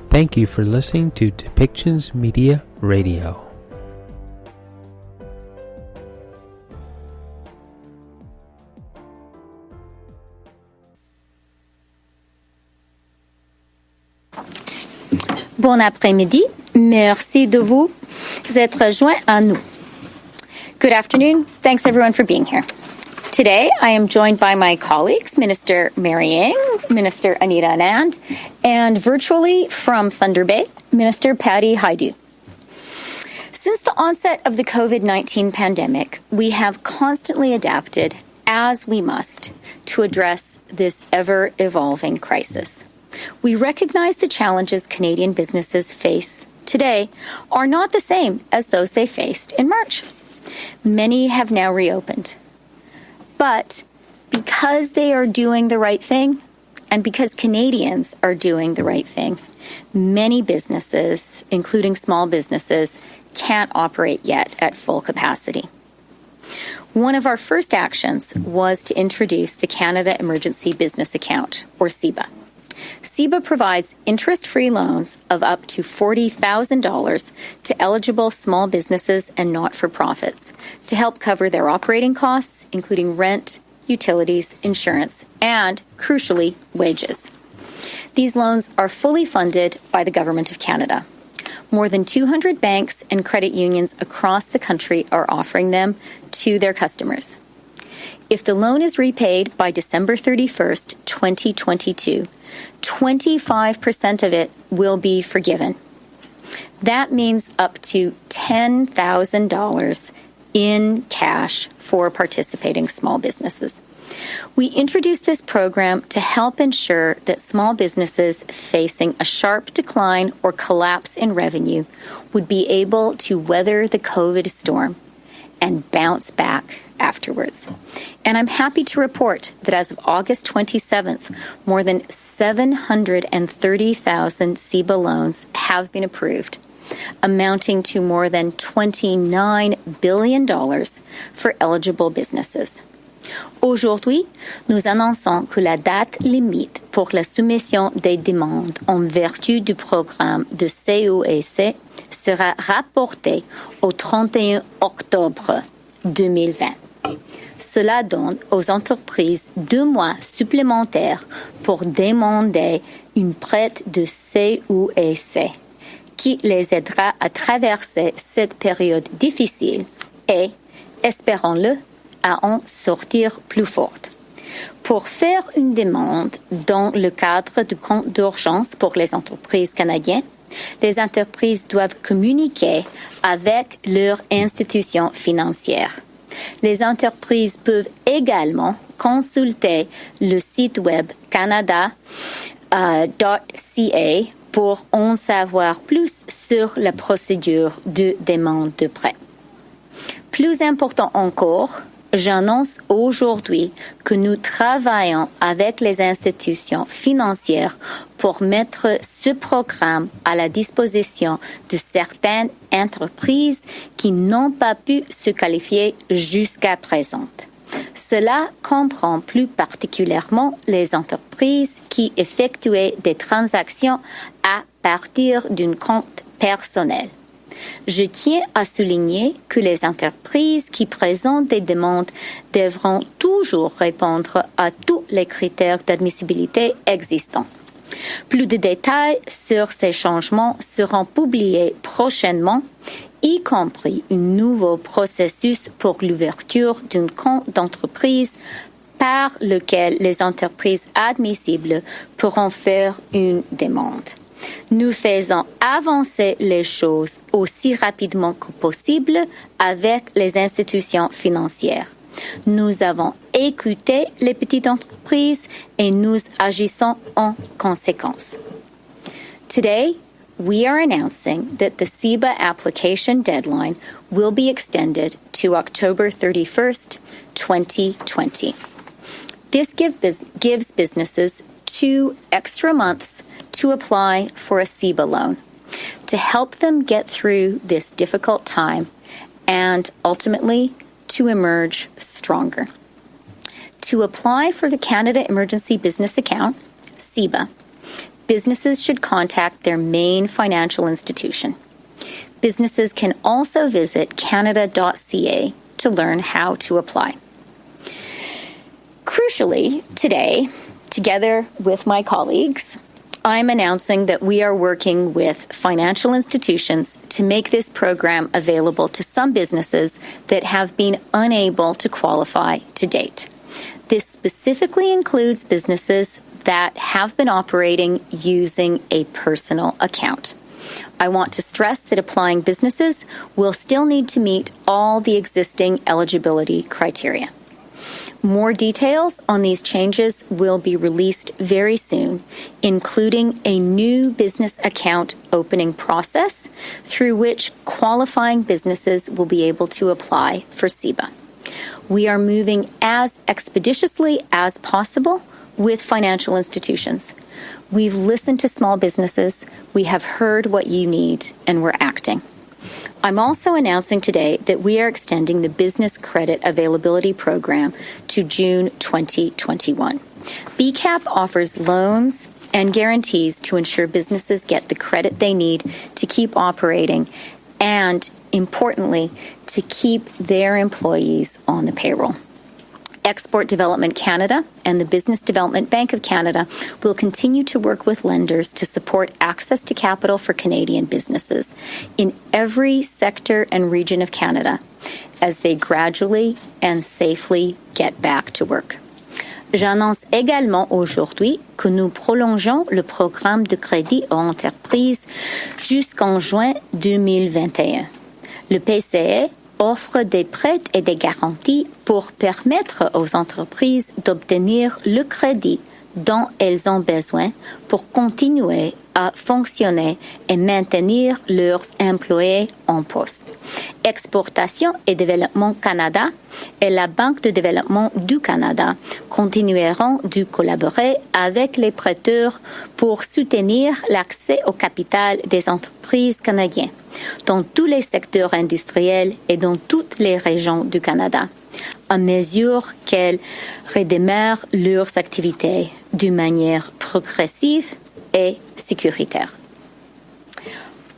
Thank you for listening to Depictions Media Radio. Bon après-midi. Merci de vous être joints à nous. Good afternoon. Thanks everyone for being here. Today, I am joined by my colleagues, Minister Mary Ng, Minister Anita Anand, and virtually from Thunder Bay, Minister Patty Hajdu. Since the onset of the COVID-19 pandemic, we have constantly adapted, as we must, to address this ever-evolving crisis. We recognize the challenges Canadian businesses face today are not the same as those they faced in March. Many have now reopened. But because they are doing the right thing, and because Canadians are doing the right thing, many businesses, including small businesses, can't operate yet at full capacity. One of our first actions was to introduce the Canada Emergency Business Account, or CEBA. CEBA provides interest-free loans of up to $40,000 to eligible small businesses and not-for-profits to help cover their operating costs, including rent, utilities, insurance, and, crucially, wages. These loans are fully funded by the Government of Canada. More than 200 banks and credit unions across the country are offering them to their customers. If the loan is repaid by December 31st, 2022, 25% of it will be forgiven. That means up to $10,000 in cash for participating small businesses. We introduced this program to help ensure that small businesses facing a sharp decline or collapse in revenue would be able to weather the COVID storm and bounce back afterwards. And I'm happy to report that as of August 27th, more than 730,000 CEBA loans have been approved, amounting to more than $29 billion for eligible businesses. Aujourd'hui, nous annonçons que la date limite pour la soumission des demandes en vertu du programme de CEC sera rapportée au 31 octobre 2020. Cela donne aux entreprises 2 mois supplémentaires pour demander une prête de CEC qui les aidera à traverser cette période difficile et, espérons-le, à en sortir plus forte. Pour faire une demande dans le cadre du compte d'urgence pour les entreprises canadiennes, les entreprises doivent communiquer avec leur institution financière. Les entreprises peuvent également consulter le site web canada.ca pour en savoir plus sur la procédure de demande de prêt. Plus important encore, j'annonce aujourd'hui que nous travaillons avec les institutions financières pour mettre ce programme à la disposition de certaines entreprises qui n'ont pas pu se qualifier jusqu'à présent. Cela comprend plus particulièrement les entreprises qui effectuaient des transactions à partir d'un compte personnel. Je tiens à souligner que les entreprises qui présentent des demandes devront toujours répondre à tous les critères d'admissibilité existants. Plus de détails sur ces changements seront publiés prochainement, y compris un nouveau processus pour l'ouverture d'un compte d'entreprise par lequel les entreprises admissibles pourront faire une demande. Nous faisons avancer les choses aussi rapidement que possible avec les institutions financières. Nous avons écouté les petites entreprises et nous agissons en conséquence. Today, we are announcing that the CEBA application deadline will be extended to October 31st, 2020. This gives businesses 2 extra months to apply for a CEBA loan to help them get through this difficult time and ultimately to emerge stronger. To apply for the Canada Emergency Business Account, CEBA, businesses should contact their main financial institution. Businesses can also visit canada.ca to learn how to apply. Crucially, today, together with my colleagues, I'm announcing that we are working with financial institutions to make this program available to some businesses that have been unable to qualify to date. This specifically includes businesses that have been operating using a personal account. I want to stress that applying businesses will still need to meet all the existing eligibility criteria. More details on these changes will be released very soon, including a new business account opening process through which qualifying businesses will be able to apply for CEBA. We are moving as expeditiously as possible with financial institutions. We've listened to small businesses, we have heard what you need, and we're acting. I'm also announcing today that we are extending the Business Credit Availability Program to June 2021. BCAP offers loans and guarantees to ensure businesses get the credit they need to keep operating and, importantly, to keep their employees on the payroll. Export Development Canada and the Business Development Bank of Canada will continue to work with lenders to support access to capital for Canadian businesses in every sector and region of Canada as they gradually and safely get back to work. J'annonce également aujourd'hui que nous prolongeons le programme de crédit aux entreprises jusqu'en juin 2021. Le PCE offre des prêts et des garanties pour permettre aux entreprises d'obtenir le crédit dont elles ont besoin pour continuer à fonctionner et maintenir leurs employés en poste. Exportation et Développement Canada et la Banque de développement du Canada continueront de collaborer avec les prêteurs pour soutenir l'accès au capital des entreprises canadiennes dans tous les secteurs industriels et dans toutes les régions du Canada, à mesure qu'elles redémarrent leurs activités d'une manière progressive et sécuritaire.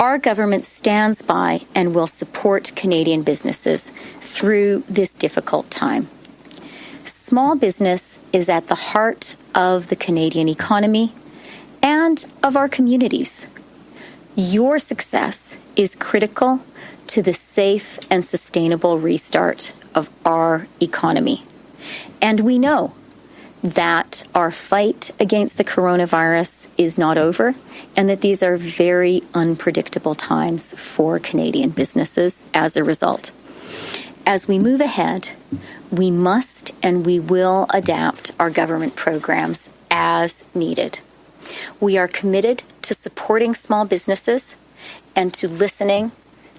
Our government stands by and will support Canadian businesses through this difficult time. Small business is at the heart of the Canadian economy and of our communities. Your success is critical to the safe and sustainable restart of our economy. And we know that our fight against the coronavirus is not over and that these are very unpredictable times for Canadian businesses as a result. As we move ahead, we must and we will adapt our government programs as needed. We are committed to supporting small businesses and to listening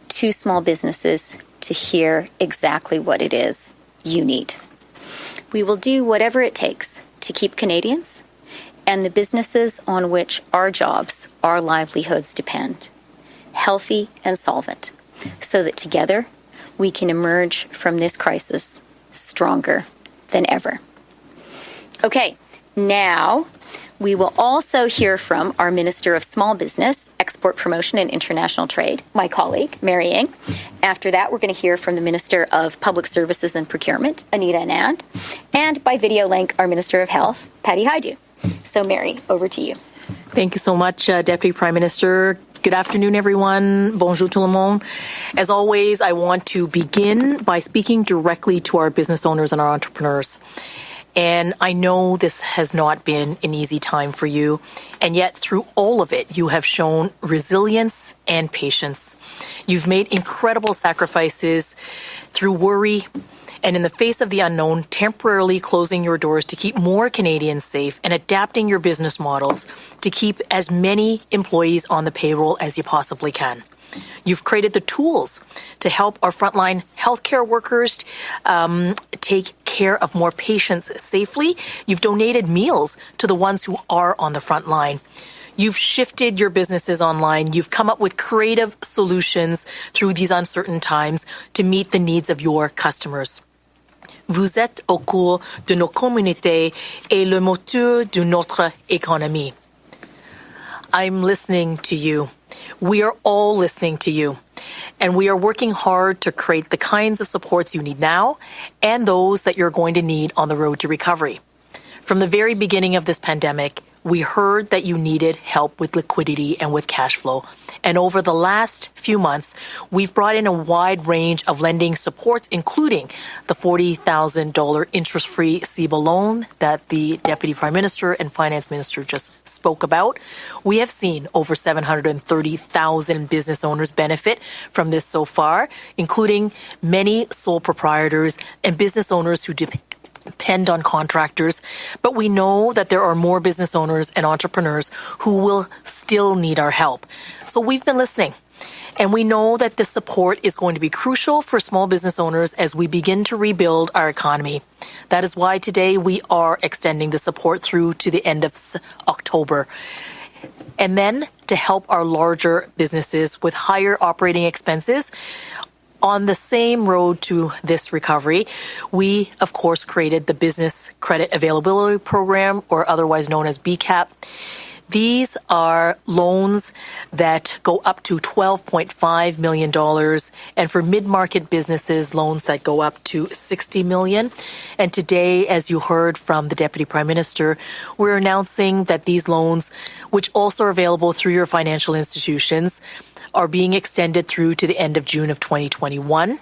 to small businesses to hear exactly what it is you need. We will do whatever it takes to keep Canadians and the businesses on which our jobs, our livelihoods depend, healthy and solvent, so that together we can emerge from this crisis stronger than ever. Okay, now we will also hear from our Minister of Small Business, Export Promotion and International Trade, my colleague, Mary Ng. After that, we're going to hear from the Minister of Public Services and Procurement, Anita Anand, and by video link, our Minister of Health, Patty Hajdu. So, Mary, over to you. Thank you so much, Deputy Prime Minister. Good afternoon, everyone. Bonjour tout le monde. As always, I want to begin by speaking directly to our business owners and our entrepreneurs. And I know this has not been an easy time for you, and yet through all of it, you have shown resilience and patience. You've made incredible sacrifices through worry and in the face of the unknown, temporarily closing your doors to keep more Canadians safe and adapting your business models to keep as many employees on the payroll as you possibly can. You've created the tools to help our frontline healthcare workers take care of more patients safely. You've donated meals to the ones who are on the front line. You've shifted your businesses online. You've come up with creative solutions through these uncertain times to meet the needs of your customers. Vous êtes au cœur de nos communautés et le moteur de notre économie. I'm listening to you. We are all listening to you. And we are working hard to create the kinds of supports you need now and those that you're going to need on the road to recovery. From the very beginning of this pandemic, we heard that you needed help with liquidity and with cash flow. And over the last few months, we've brought in a wide range of lending supports, including the $40,000 interest-free CEBA loan that the Deputy Prime Minister and Finance Minister just spoke about. We have seen over 730,000 business owners benefit from this so far, including many sole proprietors and business owners who depend on contractors, but we know that there are more business owners and entrepreneurs who will still need our help. So we've been listening, and we know that this support is going to be crucial for small business owners as we begin to rebuild our economy. That is why today we are extending the support through to the end of October. And then to help our larger businesses with higher operating expenses, on the same road to this recovery, we, of course, created the Business Credit Availability Program, or otherwise known as BCAP. These are loans that go up to $12.5 million, and for mid-market businesses, loans that go up to $60 million. And today, as you heard from the Deputy Prime Minister, we're announcing that these loans, which also are available through your financial institutions, are being extended through to the end of June of 2021.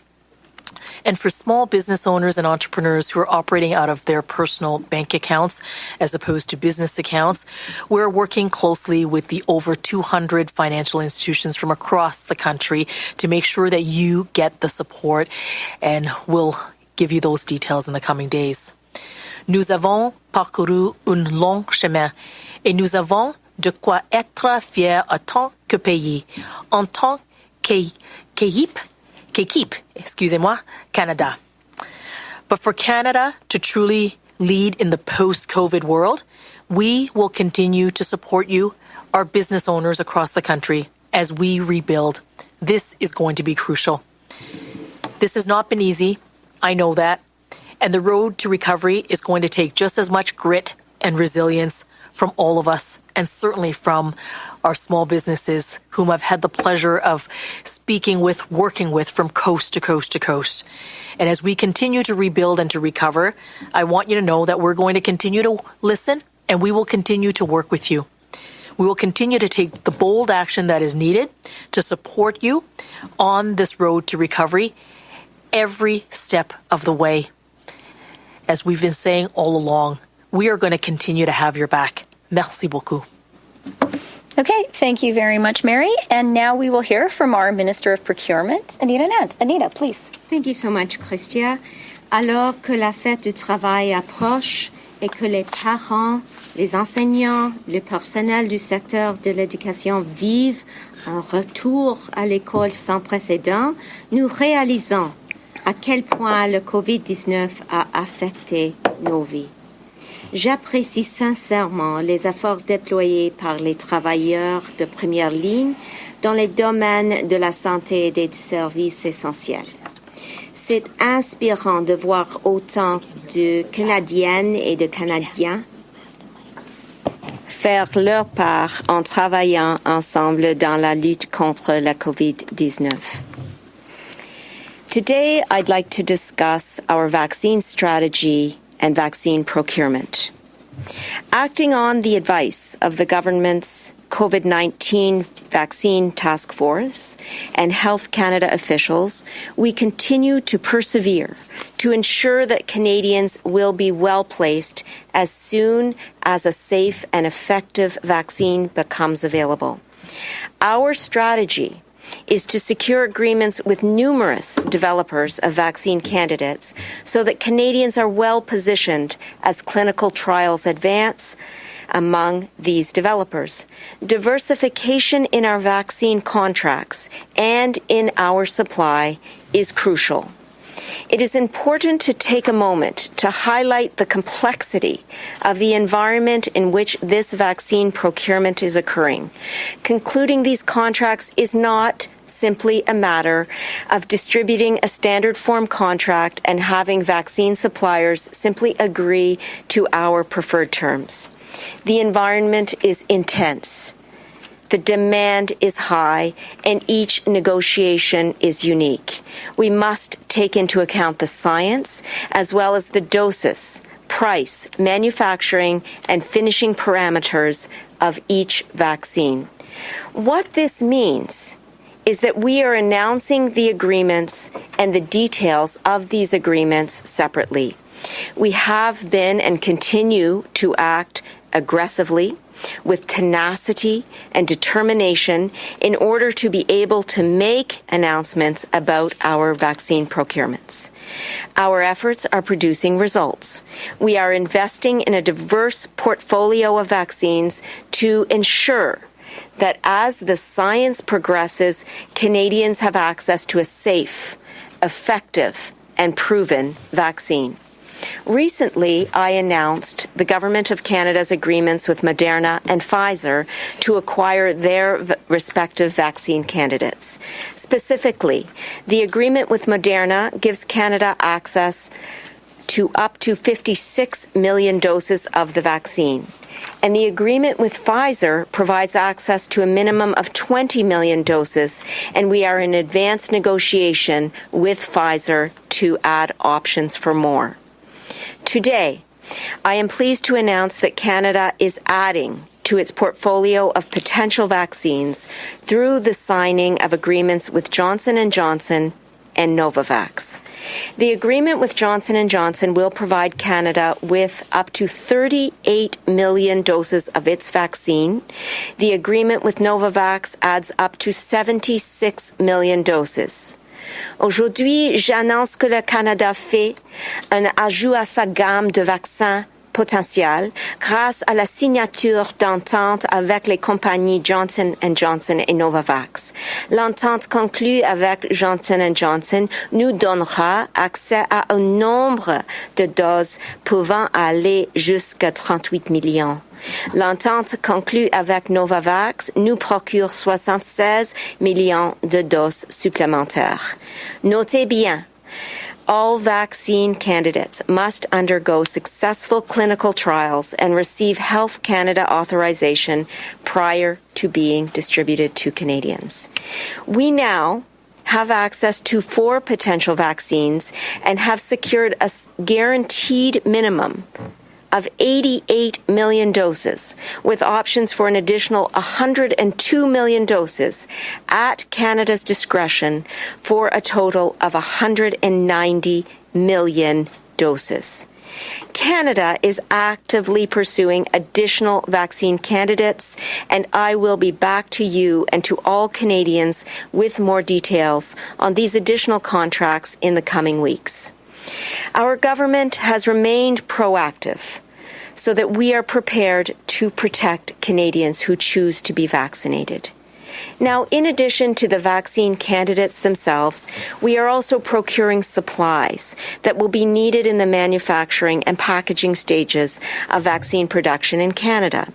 And for small business owners and entrepreneurs who are operating out of their personal bank accounts as opposed to business accounts, we're working closely with the over 200 financial institutions from across the country to make sure that you get the support, and we'll give you those details in the coming days. Nous avons parcouru un long chemin et nous avons de quoi être fiers en tant que pays, en tant qu'équipe, Canada. But for Canada to truly lead in the post-COVID world, we will continue to support you, our business owners across the country, as we rebuild. This is going to be crucial. This has not been easy. I know that. And the road to recovery is going to take just as much grit and resilience from all of us, and certainly from our small businesses whom I've had the pleasure of speaking with, working with from coast to coast to coast. And as we continue to rebuild and to recover, I want you to know that we're going to continue to listen, and we will continue to work with you. We will continue to take the bold action that is needed to support you on this road to recovery every step of the way. As we've been saying all along, we are going to continue to have your back. Merci beaucoup. Okay, thank you very much, Mary. And now we will hear from our Minister of Procurement, Anita Anand. Anita, please. Thank you so much, Chrystia. Alors que la fête du travail approche et que les parents, les enseignants, le personnel du secteur de l'éducation vivent un retour à l'école sans précédent, nous réalisons à quel point le COVID-19 a affecté nos vies. J'apprécie sincèrement les efforts déployés par les travailleurs de première ligne dans les domaines de la santé et des services essentiels. C'est inspirant de voir autant de Canadiennes et de Canadiens faire leur part en travaillant ensemble dans la lutte contre la COVID-19. Today, I'd like to discuss our vaccine strategy and vaccine procurement. Acting on the advice of the government's COVID-19 Vaccine Task Force and Health Canada officials, we continue to persevere to ensure that Canadians will be well placed as soon as a safe and effective vaccine becomes available. Our strategy is to secure agreements with numerous developers of vaccine candidates so that Canadians are well positioned as clinical trials advance among these developers. Diversification in our vaccine contracts and in our supply is crucial. It is important to take a moment to highlight the complexity of the environment in which this vaccine procurement is occurring. Concluding these contracts is not simply a matter of distributing a standard form contract and having vaccine suppliers simply agree to our preferred terms. The environment is intense. The demand is high, and each negotiation is unique. We must take into account the science as well as the doses, price, manufacturing, and finishing parameters of each vaccine. What this means is that we are announcing the agreements and the details of these agreements separately. We have been and continue to act aggressively with tenacity and determination in order to be able to make announcements about our vaccine procurements. Our efforts are producing results. We are investing in a diverse portfolio of vaccines to ensure that as the science progresses, Canadians have access to a safe, effective, and proven vaccine. Recently, I announced the Government of Canada's agreements with Moderna and Pfizer to acquire their respective vaccine candidates. Specifically, the agreement with Moderna gives Canada access to up to 56 million doses of the vaccine. And the agreement with Pfizer provides access to a minimum of 20 million doses, and we are in advanced negotiation with Pfizer to add options for more. Today, I am pleased to announce that Canada is adding to its portfolio of potential vaccines through the signing of agreements with Johnson & Johnson and Novavax. The agreement with Johnson & Johnson will provide Canada with up to 38 million doses of its vaccine. The agreement with Novavax adds up to 76 million doses. Aujourd'hui, j'annonce que le Canada fait un ajout à sa gamme de vaccins potentiels grâce à la signature d'entente avec les compagnies Johnson & Johnson et Novavax. L'entente conclue avec Johnson & Johnson nous donnera accès à un nombre de doses pouvant aller jusqu'à 38 millions. L'entente conclue avec Novavax nous procure 76 millions de doses supplémentaires. Notez bien, all vaccine candidates must undergo successful clinical trials and receive Health Canada authorization prior to being distributed to Canadians. We now have access to 4 potential vaccines and have secured a guaranteed minimum of 88 million doses, with options for an additional 102 million doses at Canada's discretion for a total of 190 million doses. Canada is actively pursuing additional vaccine candidates, and I will be back to you and to all Canadians with more details on these additional contracts in the coming weeks. Our government has remained proactive so that we are prepared to protect Canadians who choose to be vaccinated. Now, in addition to the vaccine candidates themselves, we are also procuring supplies that will be needed in the manufacturing and packaging stages of vaccine production in Canada.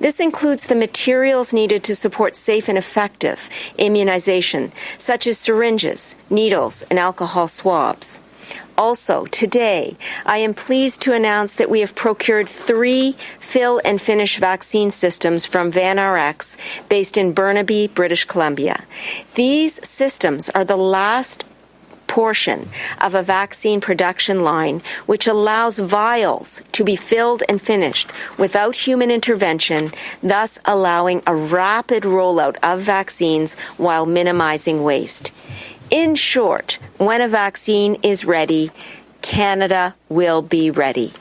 This includes the materials needed to support safe and effective immunization, such as syringes, needles, and alcohol swabs. Also, today, I am pleased to announce that we have procured 3 fill and finish vaccine systems from VanRx based in Burnaby, British Columbia. These systems are the last portion of a vaccine production line which allows vials to be filled and finished without human intervention, thus allowing a rapid rollout of vaccines while minimizing waste. In short, when a vaccine is ready, Canada will be ready.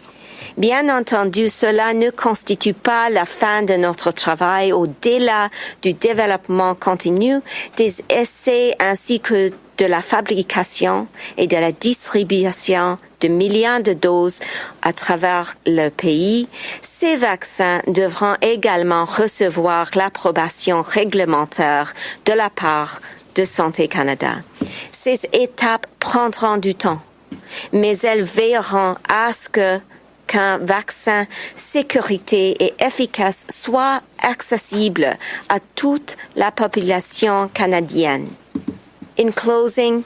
Bien entendu, cela ne constitue pas la fin de notre travail au-delà du développement continu, des essais ainsi que de la fabrication et de la distribution de millions de doses à travers le pays. Ces vaccins devront également recevoir l'approbation réglementaire de la part de Santé Canada. Ces étapes prendront du temps, mais elles veilleront à ce qu'un vaccin sécurité et efficace soit accessible à toute la population canadienne. In closing,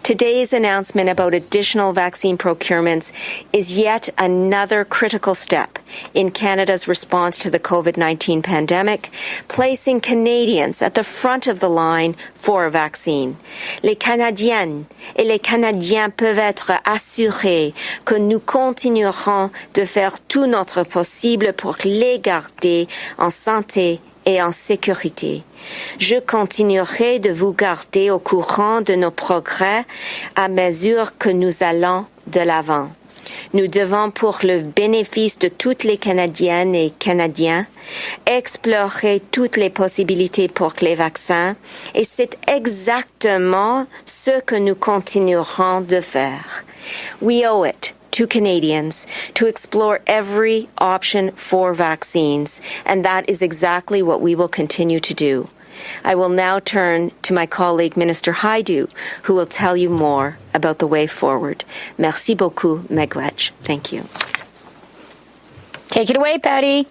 Today's announcement about additional vaccine procurements is yet another critical step in Canada's response to the COVID-19 pandemic, placing Canadians at the front of the line for a vaccine. Les Canadiennes et les Canadiens peuvent être assurés que nous continuerons de faire tout notre possible pour les garder en santé et en sécurité. Je continuerai de vous garder au courant de nos progrès à mesure que nous allons de l'avant. Nous devons, pour le bénéfice de toutes les Canadiennes et Canadiens, explorer toutes les possibilités pour les vaccins et c'est exactement ce que nous continuerons de faire. We owe it to Canadians to explore every option for vaccines, and that is exactly what we will continue to do. I will now turn to my colleague, Minister Hajdu, who will tell you more about the way forward. Merci beaucoup, Megwetch. Thank you. Take it away, Patty.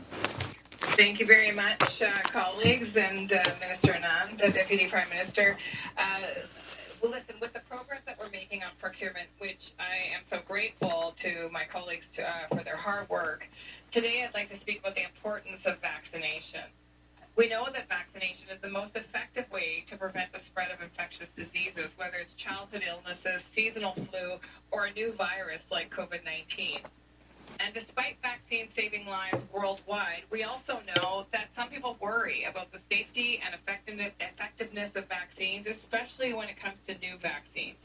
Thank you very much, colleagues, and Minister Anand, Deputy Prime Minister. Well, listen, with the progress that we're making on procurement, which I am so grateful to my colleagues for their hard work, today I'd like to speak about the importance of vaccination. We know that vaccination is the most effective way to prevent the spread of infectious diseases, whether it's childhood illnesses, seasonal flu, or a new virus like COVID-19. And despite vaccines saving lives worldwide, we also know that some people worry about the safety and effectiveness of vaccines, especially when it comes to new vaccines.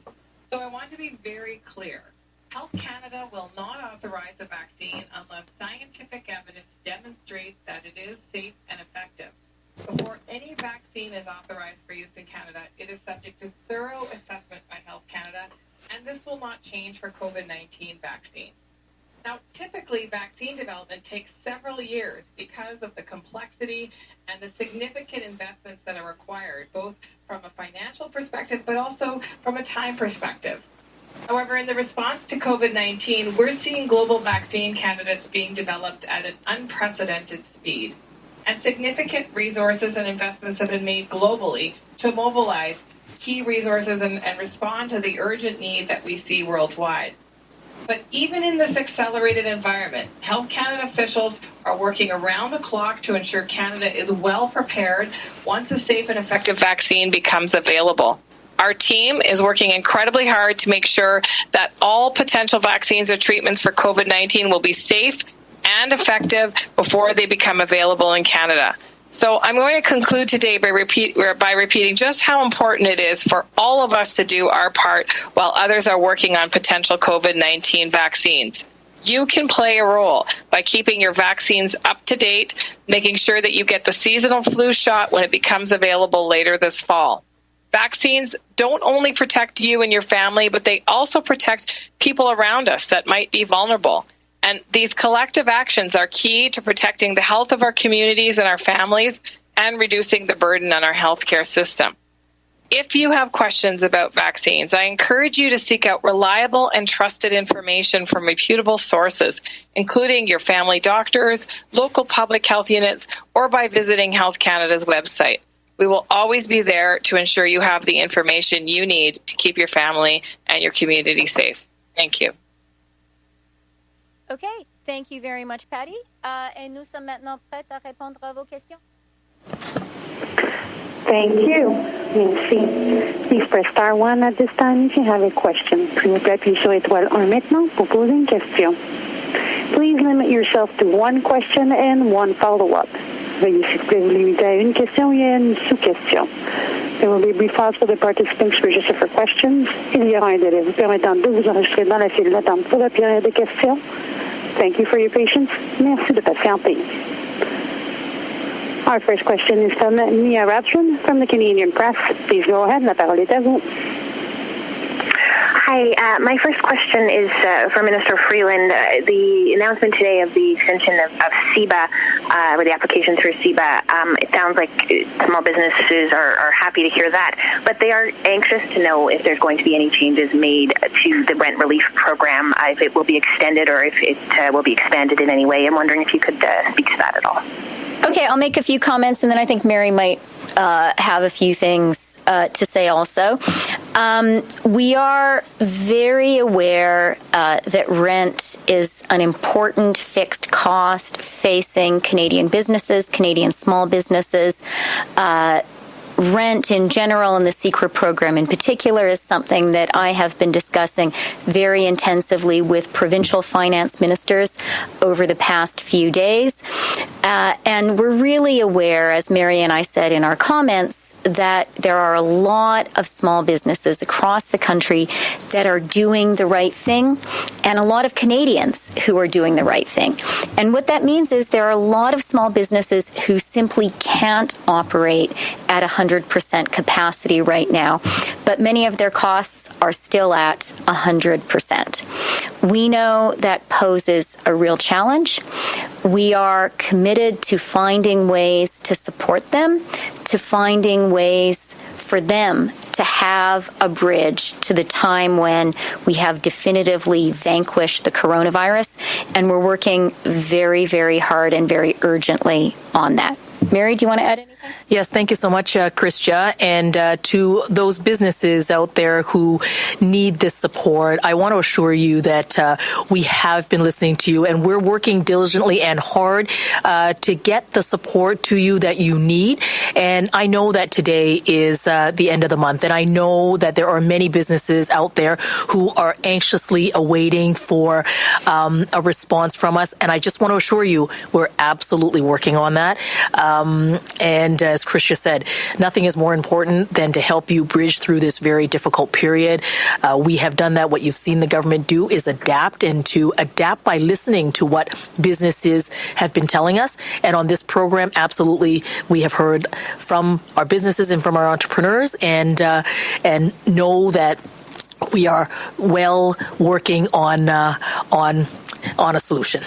So I want to be very clear. Health Canada will not authorize a vaccine unless scientific evidence demonstrates that it is safe and effective. Before any vaccine is authorized for use in Canada, it is subject to thorough assessment by Health Canada, and this will not change for COVID-19 vaccine. Now, typically, vaccine development takes several years because of the complexity and the significant investments that are required, both from a financial perspective, but also from a time perspective. However, in the response to COVID-19, we're seeing global vaccine candidates being developed at an unprecedented speed. And significant resources and investments have been made globally to mobilize key resources and respond to the urgent need that we see worldwide. But even in this accelerated environment, Health Canada officials are working around the clock to ensure Canada is well prepared once a safe and effective vaccine becomes available. Our team is working incredibly hard to make sure that all potential vaccines or treatments for COVID-19 will be safe and effective before they become available in Canada. So I'm going to conclude today by repeating just how important it is for all of us to do our part while others are working on potential COVID-19 vaccines. You can play a role by keeping your vaccines up to date, making sure that you get the seasonal flu shot when it becomes available later this fall. Vaccines don't only protect you and your family, but they also protect people around us that might be vulnerable. And these collective actions are key to protecting the health of our communities and our families and reducing the burden on our healthcare system. If you have questions about vaccines, I encourage you to seek out reliable and trusted information from reputable sources, including your family doctors, local public health units, or by visiting Health Canada's website. We will always be there to ensure you have the information you need to keep your family and your community safe. Thank you. Okay, thank you very much, Patty. Et nous sommes maintenant prêts à répondre à vos questions. Thank you. Merci. Please press star 1 at this time if you have a question. S'il vous plaît, appuyez sur étoile 1 maintenant pour poser une question. Please limit yourself to one question and one follow-up. Veuillez s'il vous plaît vous limiter à une question et à une sous-question. There will be a brief pause for the participants to register for questions. Il y aura un délai vous permettant de vous enregistrer dans la file d'attente pour la période de questions. Thank you for your patience. Merci de patienter. Our first question is from Mia Rapson from the Canadian Press. Please go ahead. La parole est à vous. Hi, my first question is for Minister Freeland. The announcement today of the extension of CEBA, or the application through CEBA, it sounds like small businesses are happy to hear that, but they are anxious to know if there's going to be any changes made to the rent relief program, if it will be extended or if it will be expanded in any way. I'm wondering if you could speak to that at all. Okay, I'll make a few comments, and then I think Mary might have a few things to say also. We are very aware that rent is an important fixed cost facing Canadian businesses, Canadian small businesses. Rent in general and the CECRA program in particular is something that I have been discussing very intensively with provincial finance ministers over the past few days. And we're really aware, as Mary and I said in our comments, that there are a lot of small businesses across the country that are doing the right thing, and a lot of Canadians who are doing the right thing. And what that means is there are a lot of small businesses who simply can't operate at 100% capacity right now, but many of their costs are still at 100%. We know that poses a real challenge. We are committed to finding ways to support them, to finding ways for them to have a bridge to the time when we have definitively vanquished the coronavirus. And we're working very, very hard and very urgently on that. Mary, do you want to add anything? Yes, thank you so much, Chrystia. And to those businesses out there who need this support, I want to assure you that we have been listening to you, and we're working diligently and hard to get the support to you that you need. And I know that today is the end of the month, and I know that there are many businesses out there who are anxiously awaiting for a response from us. And I just want to assure you, we're absolutely working on that. And as Chrystia said, nothing is more important than to help you bridge through this very difficult period. We have done that. What you've seen the government do is adapt, and to adapt by listening to what businesses have been telling us. And on this program, absolutely, we have heard from our businesses and from our entrepreneurs, and know that we are well working on a solution.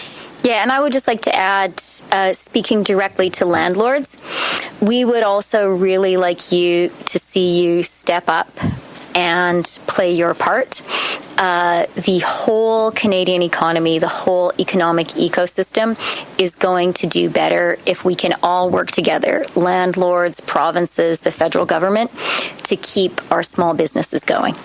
Yeah, and I would just like to add, speaking directly to landlords, we would also really like you to see you step up and play your part. The whole Canadian economy, the whole economic ecosystem is going to do better if we can all work together, landlords, provinces, the federal government, to keep our small businesses going.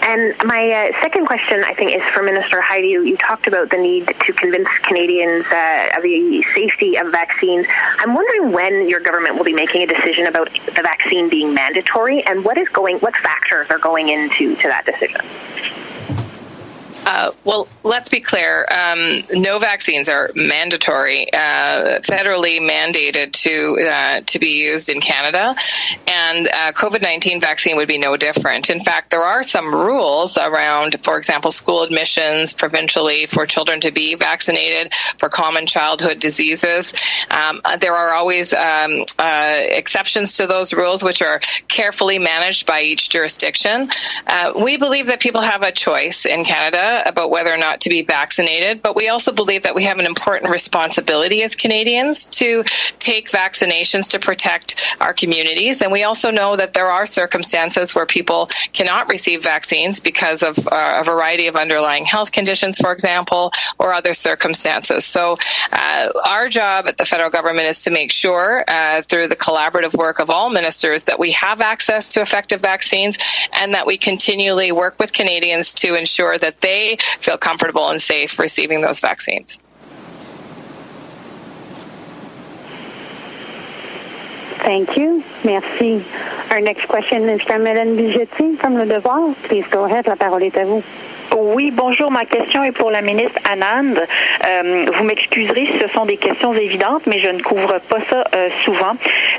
And my second question, I think, is for Minister Heidi. You talked about the need to convince Canadians of the safety of vaccines. I'm wondering when your government will be making a decision about the vaccine being mandatory, and what factors are going into that decision? Well, let's be clear. No vaccines are mandatory, federally mandated to be used in Canada, and COVID-19 vaccine would be no different. In fact, there are some rules around, for example, school admissions provincially for children to be vaccinated for common childhood diseases. There are always exceptions to those rules, which are carefully managed by each jurisdiction. We believe that people have a choice in Canada about whether or not to be vaccinated, but we also believe that we have an important responsibility as Canadians to take vaccinations to protect our communities. And we also know that there are circumstances where people cannot receive vaccines because of a variety of underlying health conditions, for example, or other circumstances. So our job at the federal government is to make sure through the collaborative work of all ministers that we have access to effective vaccines, and that we continually work with Canadians to ensure that they feel comfortable and safe receiving those vaccines. Thank you. Merci. Our next question is from Hélène Bigetti from Le Devoir. Please go ahead. La parole est à vous. Oui, bonjour. Ma question est pour la ministre Anand. Vous m'excuserez si ce sont des questions évidentes, mais je ne couvre pas ça souvent.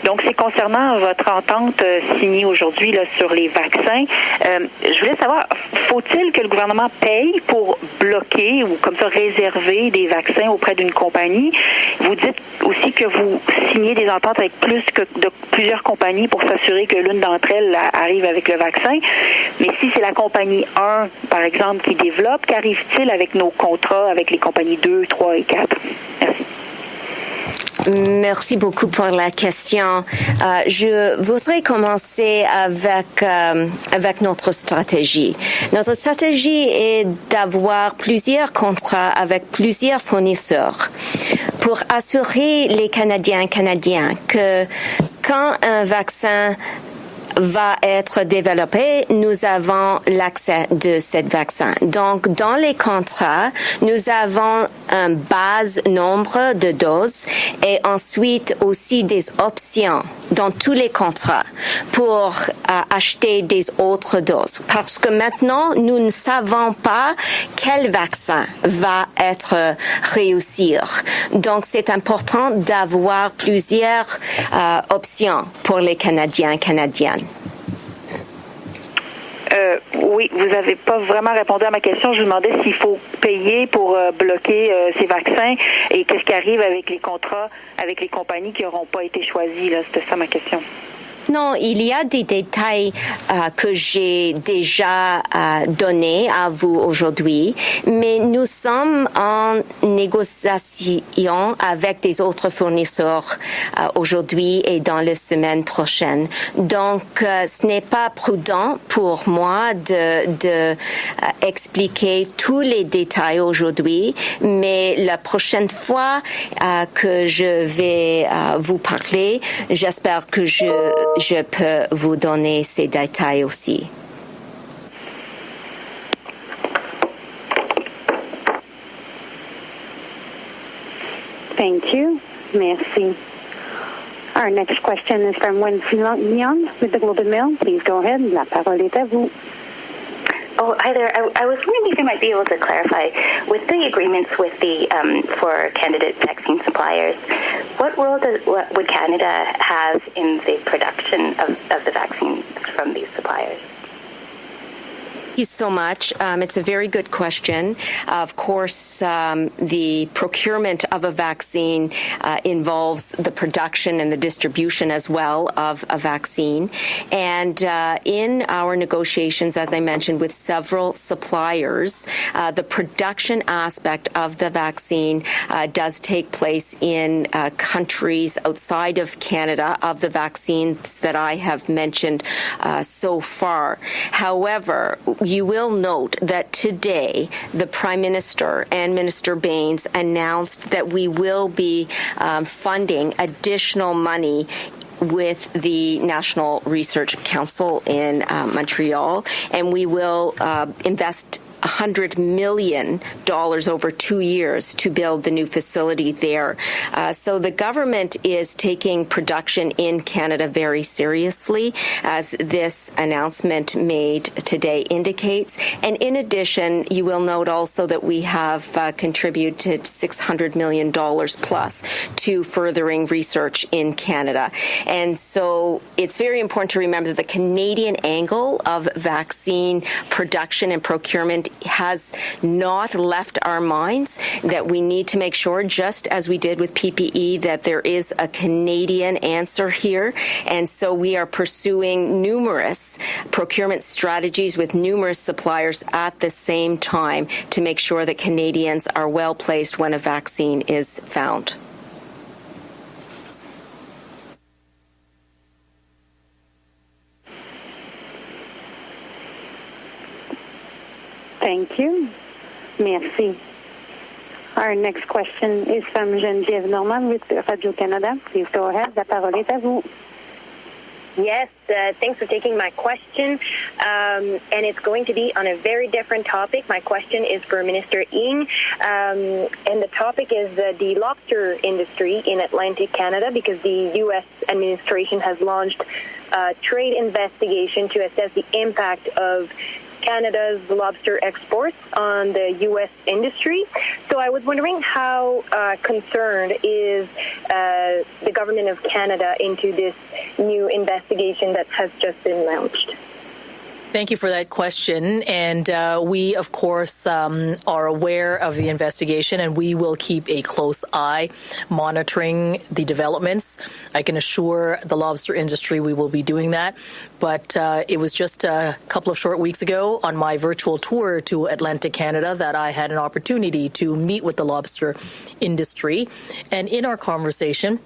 Donc, c'est concernant votre entente signée aujourd'hui là, sur les vaccins. Je voulais savoir, faut-il que le gouvernement paye pour bloquer ou comme ça réserver des vaccins auprès d'une compagnie? Vous dites aussi que vous signez des ententes avec plusieurs compagnies pour s'assurer que l'une d'entre elles arrive avec le vaccin. Mais si c'est la compagnie 1, par exemple, qui développe, qu'arrive-t-il avec nos contrats avec les compagnies 2, 3 et 4? Merci. Merci beaucoup pour la question. Je voudrais commencer avec notre stratégie. Notre stratégie est d'avoir plusieurs contrats avec plusieurs fournisseurs pour assurer les Canadiens que quand un vaccin va être développé, nous avons l'accès de ce vaccin. Donc, dans les contrats, nous avons un base nombre de doses et ensuite aussi des options dans tous les contrats pour acheter des autres doses. Parce que maintenant, nous ne savons pas quel vaccin va être réussir. Donc, c'est important d'avoir plusieurs options pour les Canadiens et Canadiennes. Oui, vous n'avez pas vraiment répondu à ma question. Je vous demandais s'il faut payer pour bloquer ces vaccins et qu'est-ce qui arrive avec les contrats avec les compagnies qui n'auront pas été choisies. Là, c'était ça ma question. Non, il y a des détails que j'ai déjà donnés à vous aujourd'hui, mais nous sommes en négociation avec des autres fournisseurs aujourd'hui et dans les semaines prochaines. Donc, ce n'est pas prudent pour moi de expliquer tous les détails aujourd'hui, mais la prochaine fois que je vais vous parler, j'espère que je peux vous donner ces détails aussi. Thank you. Merci. Our next question is from Wendy Leon with the Globe and Mail. Please go ahead. La parole est à vous. Oh, hi there. I was wondering if you might be able to clarify, with the agreements with the for candidate vaccine suppliers, what role would Canada have in the production of the vaccines from these suppliers? Thank you so much. It's a very good question. Of course, the procurement of a vaccine involves the production and the distribution as well of a vaccine. And in our negotiations, as I mentioned, with several suppliers, the production aspect of the vaccine does take place in countries outside of Canada of the vaccines that I have mentioned so far. However, you will note that today the Prime Minister and Minister Baines announced that we will be funding additional money with the National Research Council in Montreal, and we will invest $100 million over 2 years to build the new facility there. So the government is taking production in Canada very seriously, as this announcement made today indicates. And in addition, you will note also that we have contributed $600 million plus to furthering research in Canada. And so it's very important to remember that the Canadian angle of vaccine production and procurement has not left our minds, that we need to make sure, just as we did with PPE, that there is a Canadian answer here. And so we are pursuing numerous procurement strategies with numerous suppliers at the same time to make sure that Canadians are well placed when a vaccine is found. Thank you. Merci. Our next question is from Geneviève Norman with Radio-Canada. Please go ahead. La parole est à vous. Yes, thanks for taking my question. And it's going to be on a very different topic. My question is for Minister Ng. And the topic is the lobster industry in Atlantic Canada, because the U.S. administration has launched a trade investigation to assess the impact of Canada's lobster exports on the U.S. industry. So I was wondering how concerned is the government of Canada into this new investigation that has just been launched? Thank you for that question. And we, of course, are aware of the investigation, and we will keep a close eye monitoring the developments. I can assure the lobster industry we will be doing that. But it was just a couple of short weeks ago on my virtual tour to Atlantic Canada that I had an opportunity to meet with the lobster industry. And in our conversation,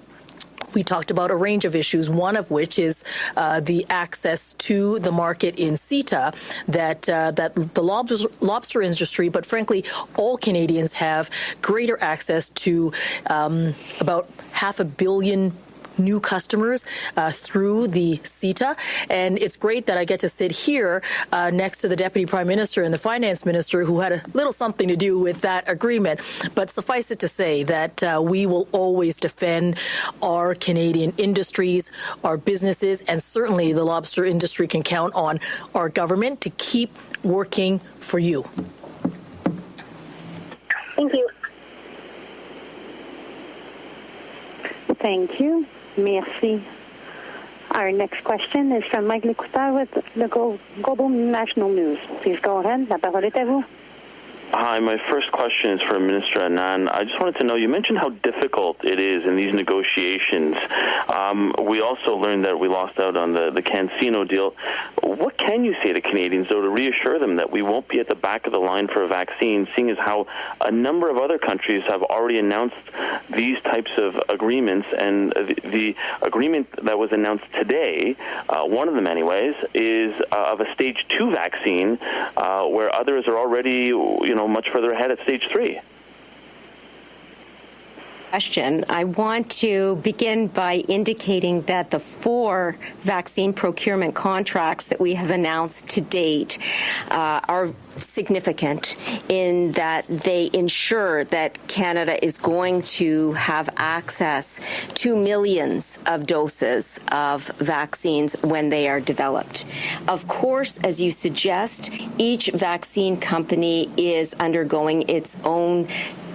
We talked about a range of issues, one of which is the access to the market in CETA that the lobster industry, but frankly, all Canadians have greater access to about 500 million new customers through the CETA. And it's great that I get to sit here next to the Deputy Prime Minister and the Finance Minister, who had a little something to do with that agreement. But suffice it to say that we will always defend our Canadian industries, our businesses, and certainly the lobster industry can count on our government to keep working for you. Thank you. Thank you. Merci. Our next question is from Mike Lécouteur with the Global National News. Please go ahead. La parole est à vous. Hi, my first question is for Minister Anand. I just wanted to know, you mentioned how difficult it is in these negotiations. We also learned that we lost out on the Cancino deal. What can you say to Canadians, though, to reassure them that we won't be at the back of the line for a vaccine, seeing as how a number of other countries have already announced these types of agreements, and the agreement that was announced today, one of them anyways, is of a stage 2 vaccine, where others are already, much further ahead at stage 3. Question. I want to begin by indicating that the 4 vaccine procurement contracts that we have announced to date are significant in that they ensure that Canada is going to have access to millions of doses of vaccines when they are developed. Of course, as you suggest, each vaccine company is undergoing its own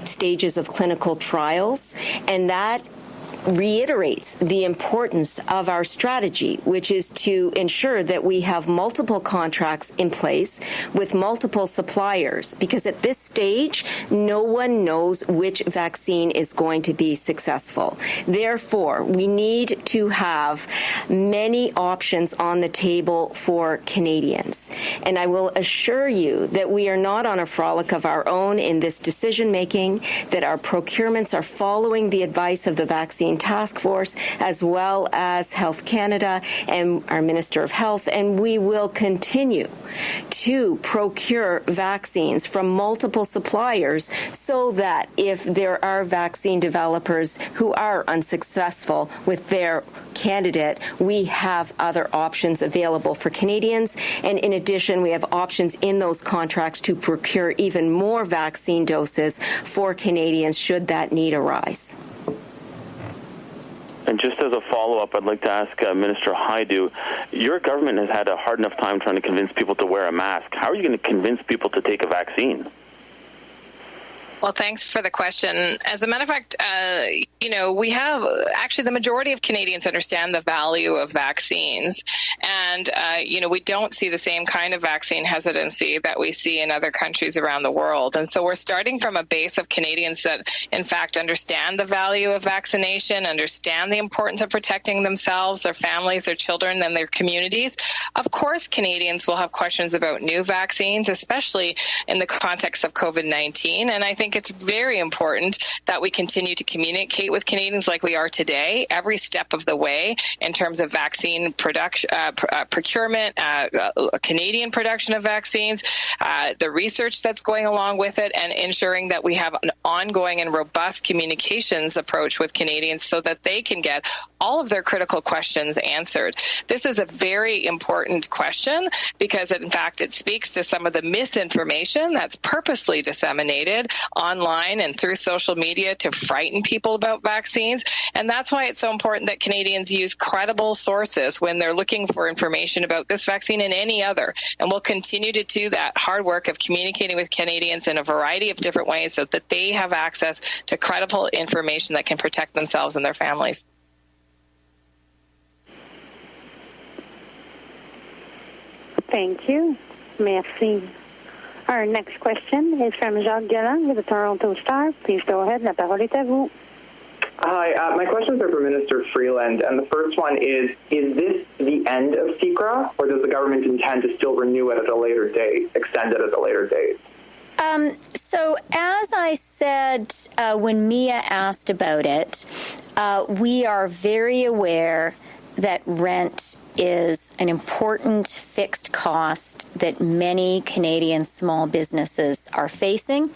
stages of clinical trials, and that reiterates the importance of our strategy, which is to ensure that we have multiple contracts in place with multiple suppliers, because at this stage, no one knows which vaccine is going to be successful. Therefore, we need to have many options on the table for Canadians. And I will assure you that we are not on a frolic of our own in this decision-making, that our procurements are following the advice of the Vaccine Task Force, as well as Health Canada and our Minister of Health, and we will continue to procure vaccines from multiple suppliers so that if there are vaccine developers who are unsuccessful with their candidate, we have other options available for Canadians. And in addition, we have options in those contracts to procure even more vaccine doses for Canadians should that need arise. And just as a follow-up, I'd like to ask Minister Hajdu, your government has had a hard enough time trying to convince people to wear a mask. How are you going to convince people to take a vaccine? Well, thanks for the question. As a matter of fact, we have actually the majority of Canadians understand the value of vaccines. And, we don't see the same kind of vaccine hesitancy that we see in other countries around the world. And so we're starting from a base of Canadians that, in fact, understand the value of vaccination, understand the importance of protecting themselves, their families, their children, and their communities. Of course, Canadians will have questions about new vaccines, especially in the context of COVID-19. And I think it's very important that we continue to communicate with Canadians like we are today, every step of the way in terms of vaccine production, procurement, Canadian production of vaccines, the research that's going along with it, and ensuring that we have an ongoing and robust communications approach with Canadians so that they can get all of their critical questions answered. This is a very important question because, in fact, it speaks to some of the misinformation that's purposely disseminated online and through social media to frighten people about vaccines. And that's why it's so important that Canadians use credible sources when they're looking for information about this vaccine and any other. And we'll continue to do that hard work of communicating with Canadians in a variety of different ways so that they have access to credible information that can protect themselves and their families. Thank you. Merci. Our next question is from Jacques Galland with the Toronto Star. Please go ahead. La parole est à vous. Hi, my questions are for Minister Freeland, and the first one is this the end of CECRA, or does the government intend to still renew it at a later date, extend it at a later date? So as I said when Mia asked about it, we are very aware that rent is an important fixed cost that many Canadian small businesses are facing.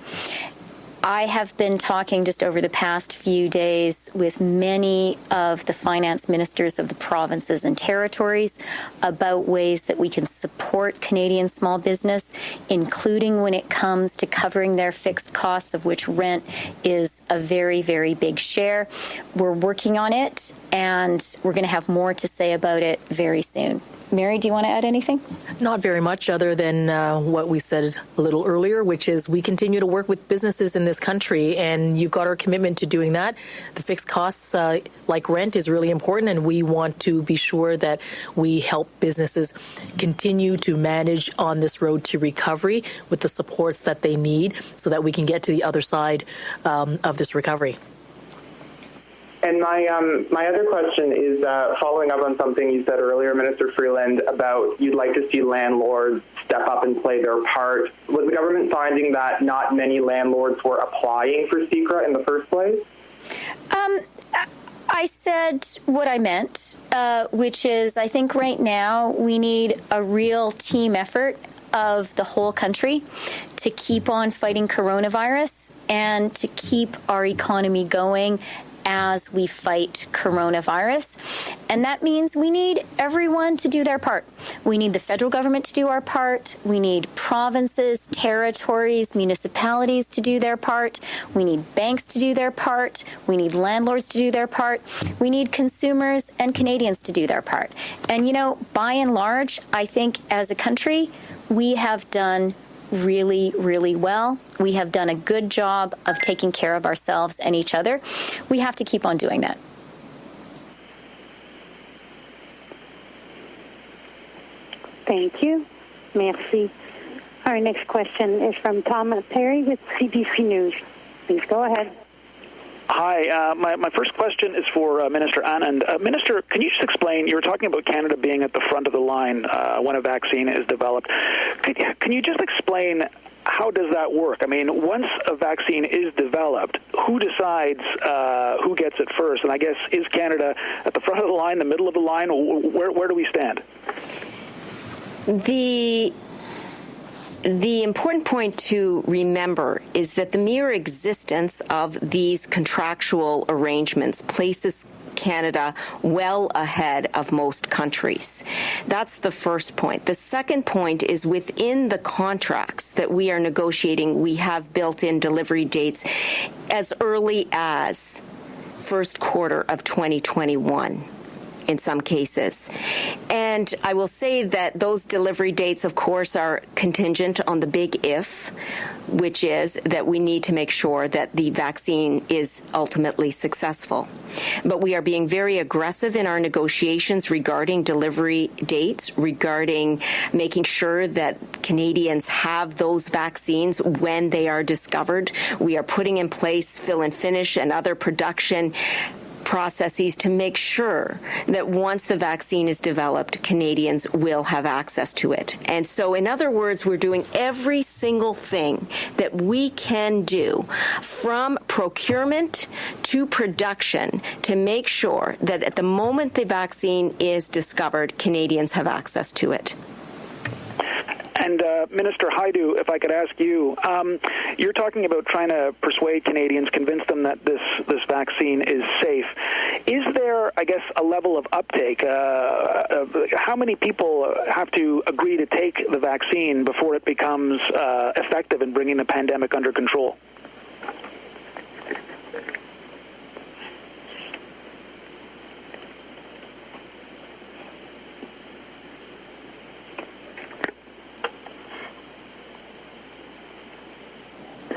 I have been talking just over the past few days with many of the finance ministers of the provinces and territories about ways that we can support Canadian small business, including when it comes to covering their fixed costs, of which rent is a very, very big share. We're working on it, and we're going to have more to say about it very soon. Mary, do you want to add anything? Not very much other than what we said a little earlier, which is we continue to work with businesses in this country, and you've got our commitment to doing that. The fixed costs, like rent, is really important, and we want to be sure that we help businesses continue to manage on this road to recovery with the supports that they need so that we can get to the other side of this recovery. And my other question is following up on something you said earlier, Minister Freeland, about you'd like to see landlords step up and play their part. Was the government finding that not many landlords were applying for CECRA in the first place? I said what I meant, which is I think right now we need a real team effort of the whole country to keep on fighting coronavirus and to keep our economy going as we fight coronavirus. And that means we need everyone to do their part. We need the federal government to do our part. We need provinces, territories, municipalities to do their part. We need banks to do their part. We need landlords to do their part. We need consumers and Canadians to do their part. And, you know, by and large, I think as a country, we have done really, really well. We have done a good job of taking care of ourselves and each other. We have to keep on doing that. Thank you. Merci. Our next question is from Tom Perry with CBC News. Please go ahead. Hi. My first question is for Minister Anand. Minister, can you just explain, you were talking about Canada being at the front of the line when a vaccine is developed. Can you just explain how does that work? I mean, once a vaccine is developed, who decides who gets it first? And I guess, is Canada at the front of the line, the middle of the line? Where do we stand? The important point to remember is that the mere existence of these contractual arrangements places Canada well ahead of most countries. That's the first point. The second point is within the contracts that we are negotiating, we have built-in delivery dates as early as first quarter of 2021. In some cases. And I will say that those delivery dates, of course, are contingent on the big if, which is that we need to make sure that the vaccine is ultimately successful. But we are being very aggressive in our negotiations regarding delivery dates, regarding making sure that Canadians have those vaccines when they are discovered. We are putting in place fill and finish and other production processes to make sure that once the vaccine is developed, Canadians will have access to it. And so, in other words, we're doing every single thing that we can do from procurement to production to make sure that at the moment the vaccine is discovered, Canadians have access to it. And Minister Haidu, if I could ask you, you're talking about trying to persuade Canadians, convince them that this vaccine is safe. Is there, I guess, a level of uptake? How many people have to agree to take the vaccine before it becomes effective in bringing the pandemic under control?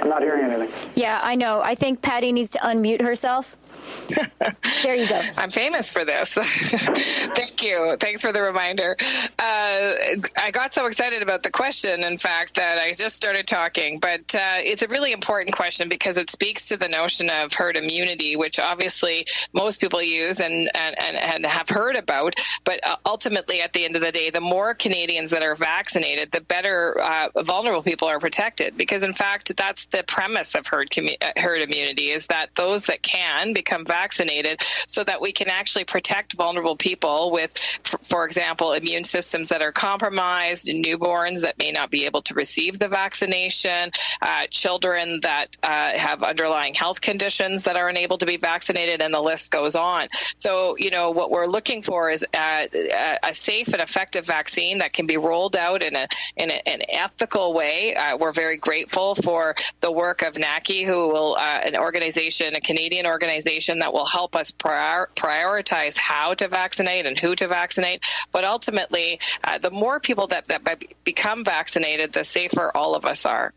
I'm not hearing anything. Yeah, I know. I think Patty needs to unmute herself. There you go. I'm famous for this. Thank you. Thanks for the reminder. I got so excited about the question, in fact, that I just started talking. But it's a really important question because it speaks to the notion of herd immunity, which obviously most people use and have heard about. But ultimately, at the end of the day, the more Canadians that are vaccinated, the better vulnerable people are protected. Because, in fact, that's the premise of herd immunity, is that those that can become vaccinated so that we can actually protect vulnerable people with, for example, immune systems that are compromised, newborns that may not be able to receive the vaccination, children that have underlying health conditions that are unable to be vaccinated, and the list goes on. So, what we're looking for is a safe and effective vaccine that can be rolled out in an ethical way. We're very grateful for the work of NACI, who will a Canadian organization that will help us prioritize how to vaccinate and who to vaccinate. But ultimately, the more people that become vaccinated, the safer all of us are.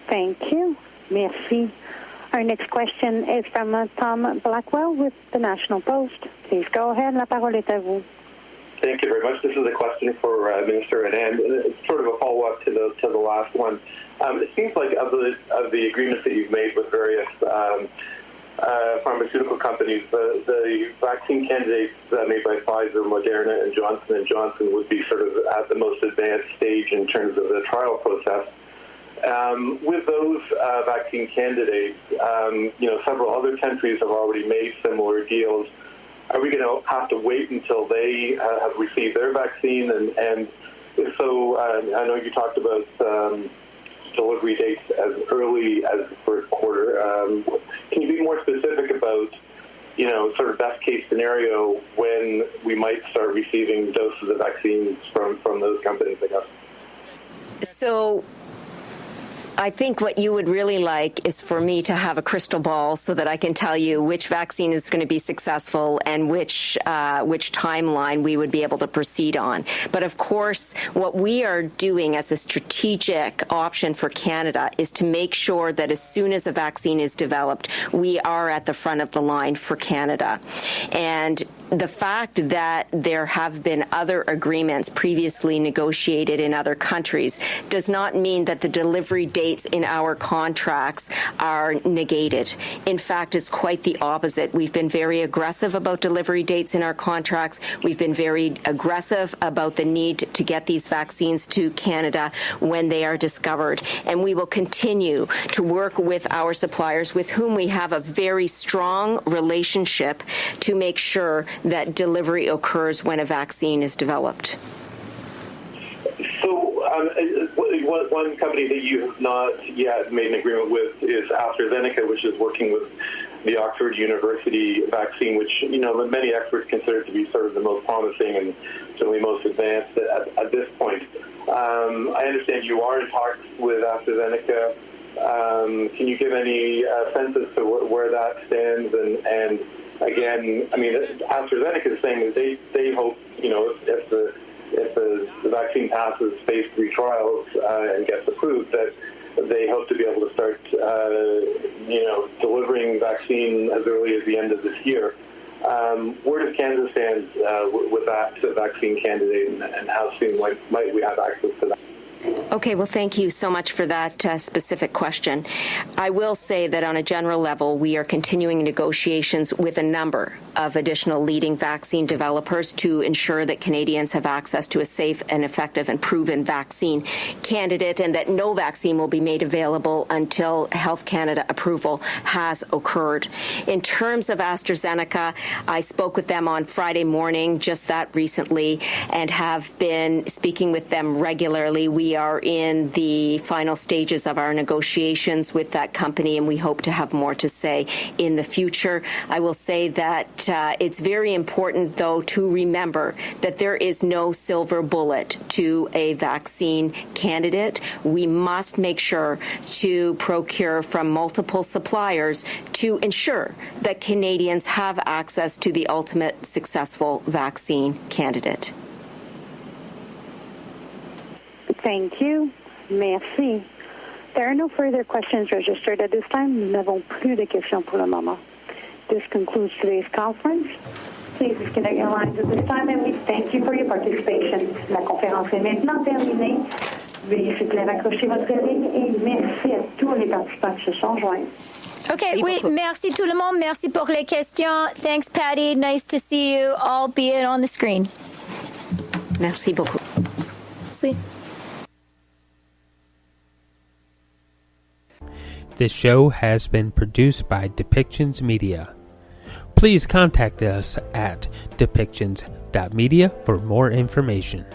Thank you. Merci. Our next question is from Tom Blackwell with the National Post. Please go ahead. La parole est à vous. Thank you very much. This is a question for Minister Anand. It's sort of a follow-up to the last one. It seems like of the agreements that you've made with various pharmaceutical companies, the vaccine candidates made by Pfizer, Moderna, and Johnson & Johnson would be sort of at the most advanced stage in terms of the trial process. With those vaccine candidates, several other countries have already made similar deals. Are we going to have to wait until they have received their vaccine? And if so, I know you talked about delivery dates as early as the first quarter. Can you be more specific about, sort of best case scenario when we might start receiving doses of vaccines from those companies, I guess? So I think what you would really like is for me to have a crystal ball so that I can tell you which vaccine is going to be successful and which timeline we would be able to proceed on. But of course, what we are doing as a strategic option for Canada is to make sure that as soon as a vaccine is developed, we are at the front of the line for Canada. And the fact that there have been other agreements previously negotiated in other countries does not mean that the delivery dates in our contracts are negated. In fact, it's quite the opposite. We've been very aggressive about delivery dates in our contracts. We've been very aggressive about the need to get these vaccines to Canada when they are discovered. And we will continue to work with our suppliers, with whom we have a very strong relationship, to make sure that delivery occurs when a vaccine is developed. So one company that you have not yet made an agreement with is AstraZeneca, which is working with the Oxford University vaccine, which many experts consider to be sort of the most promising and certainly most advanced at this point. I understand you are in talks with AstraZeneca. Can you give any sense as to where that stands? And again, I mean, AstraZeneca is saying that they hope, if the vaccine passes phase 3 trials and gets approved, that they hope to be able to start, delivering vaccine as early as the end of this year. Where does Canada stand with that vaccine candidate, and how soon might we have access to that? Okay, well, thank you so much for that specific question. I will say that on a general level, we are continuing negotiations with a number of additional leading vaccine developers to ensure that Canadians have access to a safe and effective and proven vaccine candidate, and that no vaccine will be made available until Health Canada approval has occurred. In terms of AstraZeneca, I spoke with them on Friday morning, just that recently, and have been speaking with them regularly. We are in the final stages of our negotiations with that company, and we hope to have more to say in the future. I will say that it's very important, though, to remember that there is no silver bullet to a vaccine candidate. We must make sure to procure from multiple suppliers to ensure that Canadians have access to the ultimate successful vaccine candidate. Thank you. Merci. There are no further questions registered at this time. Nous n'avons plus de questions pour le moment. This concludes today's conference. Please disconnect your lines at this time, and we thank you for your participation. La conférence est maintenant terminée. Veuillez s'il vous plaît raccrocher votre ligne et merci à tous les participants qui se sont joints. Okay, oui, merci tout le monde. Merci pour les questions. Thanks, Patty. Nice to see you, albeit on the screen. Merci beaucoup. See. This show has been produced by Depictions Media. Please contact us at depictions.media for more information.